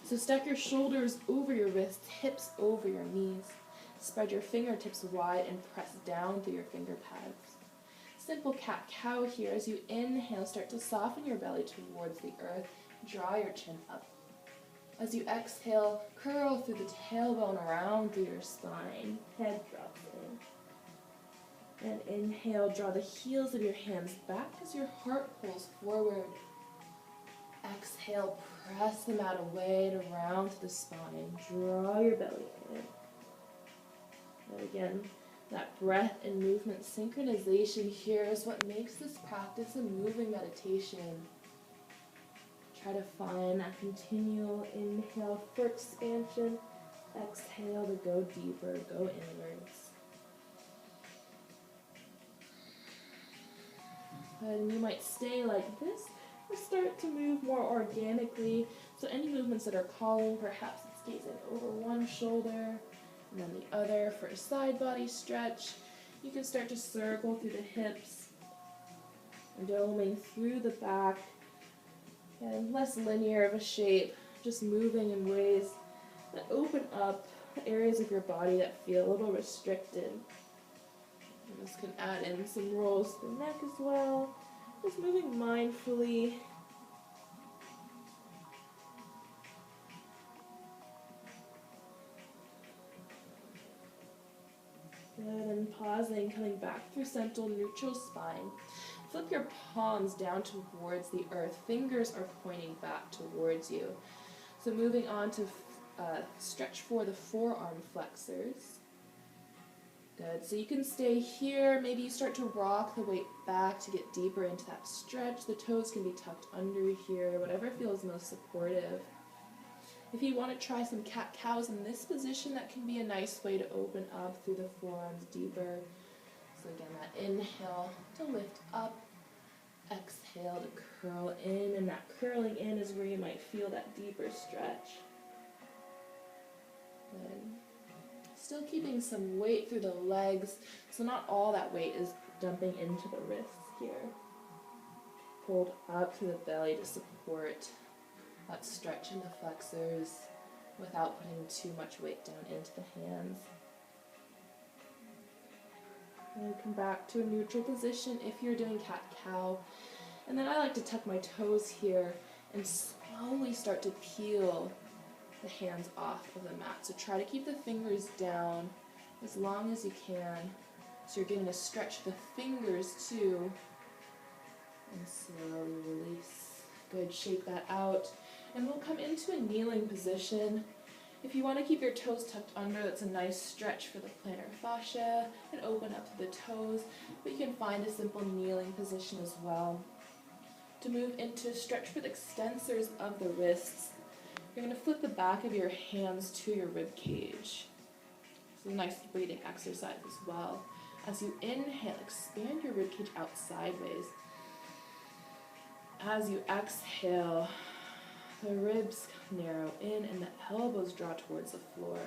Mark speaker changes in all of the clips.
Speaker 1: So stack your shoulders over your wrists, hips over your knees. Spread your fingertips wide and press down through your finger pads. Simple cat-cow here. As you inhale, start to soften your belly towards the earth. Draw your chin up. As you exhale, curl through the tailbone around through your spine. Head drops in. And inhale, draw the heels of your hands back as your heart pulls forward. Exhale, press them out away and around to the spine. Draw your belly in. And again, that breath and movement synchronization here is what makes this practice a moving meditation. Try to find that continual inhale for expansion, exhale to go deeper, go inwards. And you might stay like this or start to move more organically. So any movements that are calling, perhaps it's gazing over one shoulder and then the other for a side body stretch. You can start to circle through the hips, doming through the back, and less linear of a shape, just moving in ways that open up areas of your body that feel a little restricted. And this can add in some rolls to the neck as well, just moving mindfully. Good, and pausing, coming back through central neutral spine. Flip your palms down towards the earth. Fingers are pointing back towards you. So moving on to stretch for the forearm flexors. Good, so you can stay here. Maybe you start to rock the weight back to get deeper into that stretch. The toes can be tucked under here, whatever feels most supportive. If you want to try some cat-cows in this position, that can be a nice way to open up through the forearms deeper. So again, that inhale to lift up, exhale to curl in, and that curling in is where you might feel that deeper stretch. Good. Still keeping some weight through the legs, so not all that weight is dumping into the wrists here. Hold up through the belly to support that stretch in the flexors without putting too much weight down into the hands. And come back to a neutral position if you're doing cat-cow. And then I like to tuck my toes here and slowly start to peel the hands off of the mat. So try to keep the fingers down as long as you can. So you're getting a stretch of the fingers too. And slowly release. Good, shake that out. And we'll come into a kneeling position. If you want to keep your toes tucked under, that's a nice stretch for the plantar fascia and open up to the toes. But you can find a simple kneeling position as well. To move into stretch for the extensors of the wrists, you're going to flip the back of your hands to your rib cage. It's a nice breathing exercise as well. As you inhale, expand your rib cage out sideways. As you exhale, the ribs narrow in and the elbows draw towards the floor.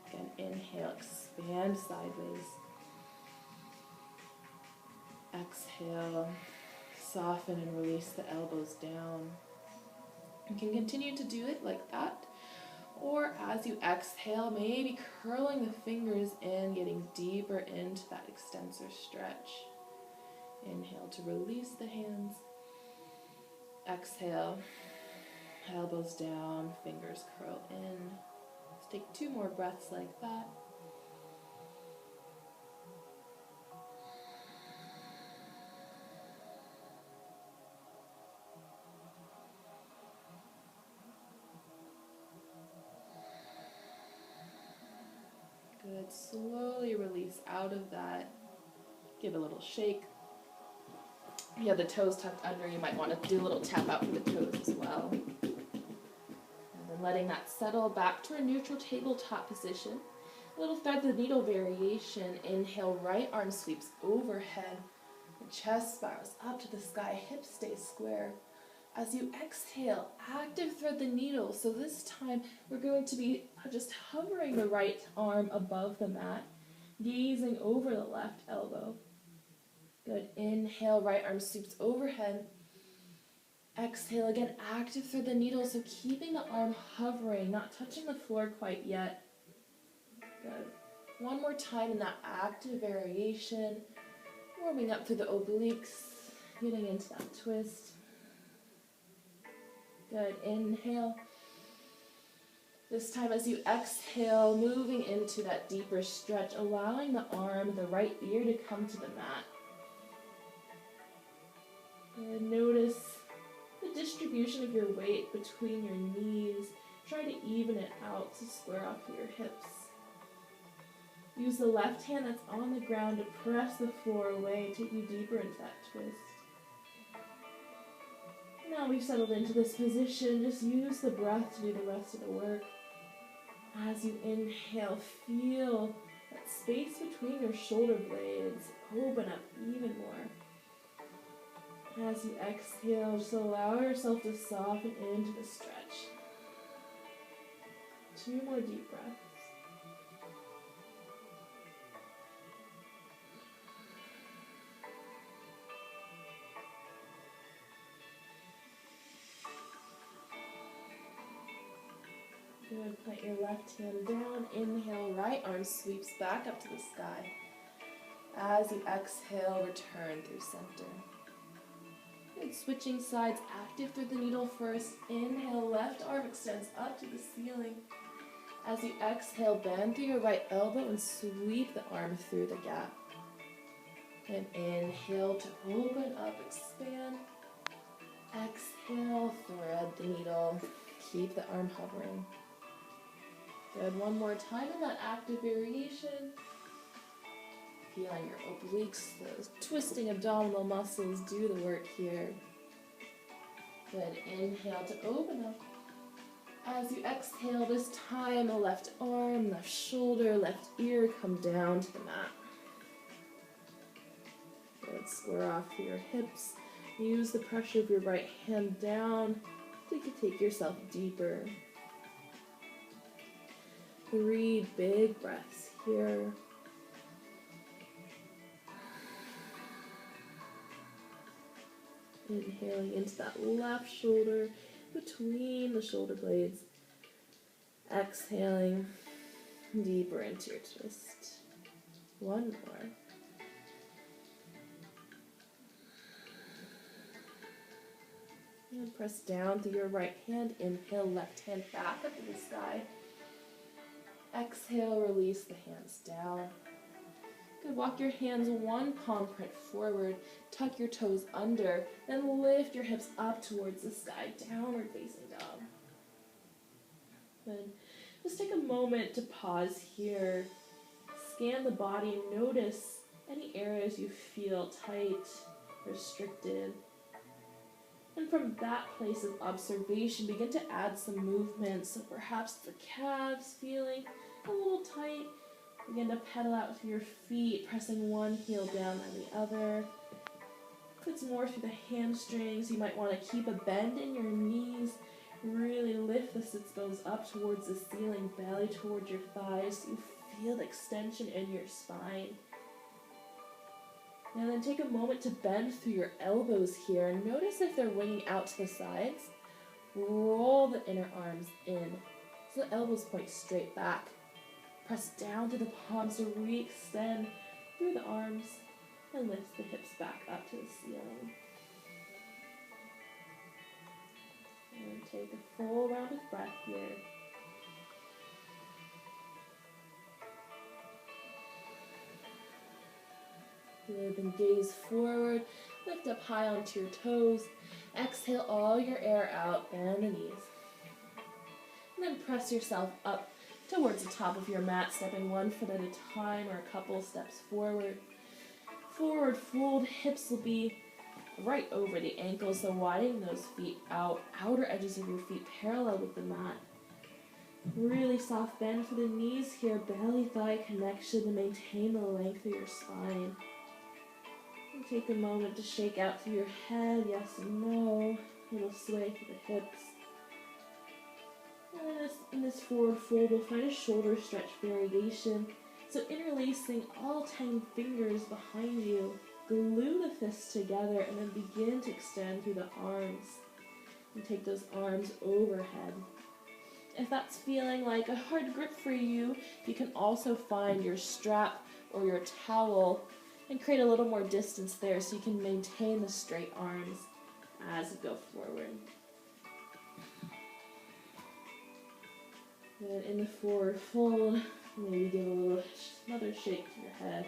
Speaker 1: Again, inhale, expand sideways. Exhale, soften and release the elbows down. You can continue to do it like that. Or as you exhale, maybe curling the fingers in, getting deeper into that extensor stretch. Inhale to release the hands. Exhale, elbows down, fingers curl in. Let's take 2 more breaths like that. Good, slowly release out of that. Give a little shake. If you have the toes tucked under, you might want to do a little tap out for the toes as well. And then letting that settle back to a neutral tabletop position. A little thread the needle variation. Inhale, right arm sweeps overhead. The chest spirals up to the sky, hips stay square. As you exhale, active thread the needle. So this time we're going to be just hovering the right arm above the mat, gazing over the left elbow. Good. Inhale, right arm sweeps overhead. Exhale again, active through the needle, so keeping the arm hovering, not touching the floor quite yet. Good. One more time in that active variation, warming up through the obliques, getting into that twist. Good, inhale. This time as you exhale, moving into that deeper stretch, allowing the arm, the right ear to come to the mat. And notice the distribution of your weight between your knees. Try to even it out to square off your hips. Use the left hand that's on the ground to press the floor away and take you deeper into that twist. Now we've settled into this position, just use the breath to do the rest of the work. As you inhale, feel that space between your shoulder blades open up even more. As you exhale, just allow yourself to soften into the stretch. 2 more deep breaths. Good. Plant your left hand down. Inhale, right arm sweeps back up to the sky. As you exhale, return through center. Good. Switching sides, active through the needle first. Inhale, left arm extends up to the ceiling. As you exhale, bend through your right elbow and sweep the arm through the gap. And inhale to open up, expand. Exhale, thread the needle. Keep the arm hovering. Good. One more time in that active variation. Feeling your obliques, those twisting abdominal muscles do the work here. Good. Inhale to open up. As you exhale, this time the left arm, left shoulder, left ear come down to the mat. Good. Square off through your hips. Use the pressure of your right hand down so you can take yourself deeper. 3 big breaths here. Inhaling into that left shoulder between the shoulder blades. Exhaling deeper into your twist. 1 more. And press down through your right hand. Inhale, left hand back up to the sky. Exhale, release the hands down. Good. Walk your hands 1 palm print forward. Tuck your toes under. Then lift your hips up towards the sky. Downward facing dog. Good. Just take a moment to pause here. Scan the body and notice any areas you feel tight, restricted. And from that place of observation, begin to add some movement. So perhaps the calves feeling a little tight. Begin to pedal out with your feet, pressing one heel down on the other. If it's more through the hamstrings, you might want to keep a bend in your knees. Really lift the sits bones up towards the ceiling, belly towards your thighs, so you feel the extension in your spine. And then take a moment to bend through your elbows here. And notice if they're winging out to the sides. Roll the inner arms in so the elbows point straight back. Press down through the palms to re-extend through the arms and lift the hips back up to the ceiling. And take a full round of breath here. Good, then gaze forward, lift up high onto your toes. Exhale all your air out, bend the knees. And then press yourself up towards the top of your mat, stepping 1 foot at a time or a couple steps forward. Forward fold, hips will be right over the ankles, so widen those feet out. Outer edges of your feet parallel with the mat. Really soft bend for the knees here, belly-thigh connection to maintain the length of your spine. And take a moment to shake out through your head, yes and no. A little sway through the hips. And in this forward fold, we'll find a shoulder stretch variation. So interlacing all 10 fingers behind you, glue the fists together, and then begin to extend through the arms. And take those arms overhead. If that's feeling like a hard grip for you, you can also find your strap or your towel and create a little more distance there so you can maintain the straight arms as you go forward. Good. In the forward fold, maybe give another shake to your head.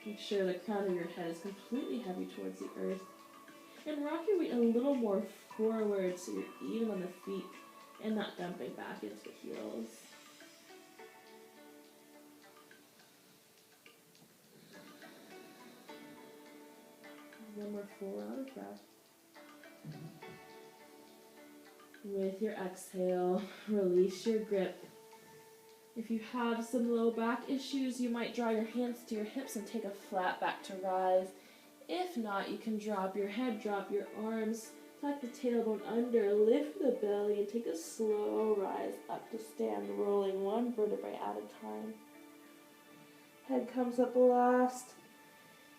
Speaker 1: Make sure the crown of your head is completely heavy towards the earth. And rock your weight a little more forward so you're even on the feet and not dumping back into the heels. One more full round of breath. With your exhale, release your grip. If you have some low back issues, you might draw your hands to your hips and take a flat back to rise. If not, you can drop your head, drop your arms, tuck the tailbone under, lift the belly, and take a slow rise up to stand, rolling one vertebrae at a time. Head comes up last.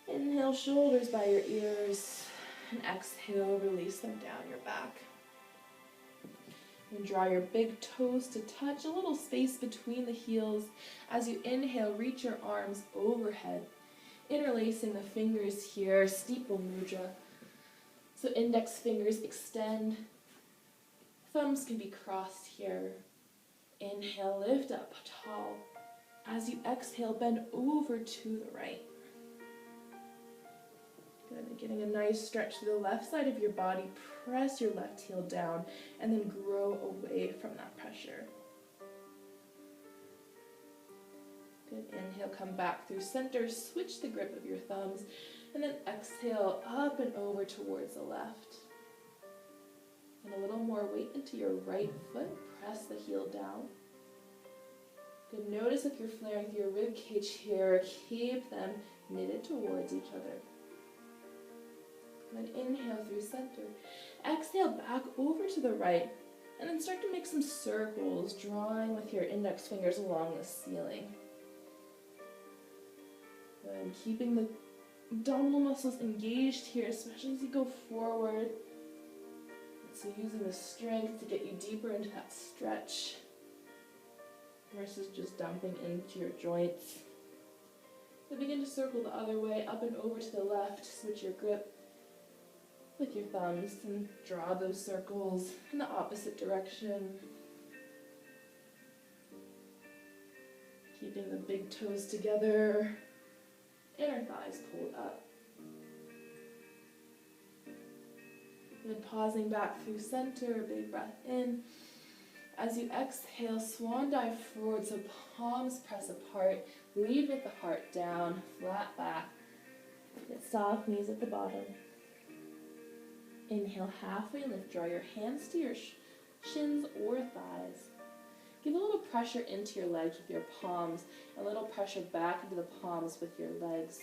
Speaker 1: Inhale, shoulders by your ears, and exhale, release them down your back. And draw your big toes to touch, a little space between the heels. As you inhale, reach your arms overhead, interlacing the fingers here, steeple mudra. So index fingers extend, thumbs can be crossed here. Inhale, lift up tall. As you exhale, bend over to the right. Good, and getting a nice stretch to the left side of your body, press your left heel down, and then grow away from that pressure. Good, inhale, come back through center, switch the grip of your thumbs, and then exhale up and over towards the left. And a little more weight into your right foot, press the heel down. Good, notice if you're flaring through your rib cage here, keep them knitted towards each other. Then inhale through center. Exhale back over to the right. And then start to make some circles, drawing with your index fingers along the ceiling. Good. Keeping the abdominal muscles engaged here, especially as you go forward. So using the strength to get you deeper into that stretch versus just dumping into your joints. So begin to circle the other way, up and over to the left. Switch your grip with your thumbs and draw those circles in the opposite direction. Keeping the big toes together, inner thighs pulled up. Then pausing back through center, big breath in. As you exhale, swan dive forward, so palms press apart. Lead with the heart down, flat back. Get soft knees at the bottom. Inhale, halfway lift. Draw your hands to your shins or thighs. Give a little pressure into your legs with your palms, a little pressure back into the palms with your legs.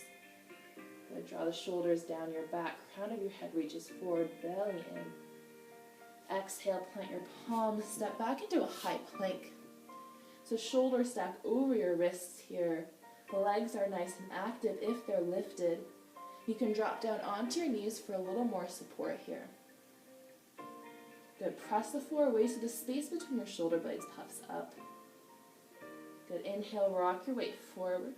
Speaker 1: Good. Draw the shoulders down your back, crown of your head reaches forward, belly in. Exhale, plant your palms, step back into a high plank. So shoulders stack over your wrists here. The legs are nice and active if they're lifted. You can drop down onto your knees for a little more support here. Good. Press the floor away so the space between your shoulder blades puffs up. Good. Inhale, rock your weight forward.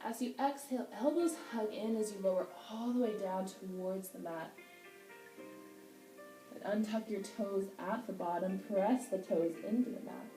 Speaker 1: As you exhale, elbows hug in as you lower all the way down towards the mat. Good. Untuck your toes at the bottom. Press the toes into the mat.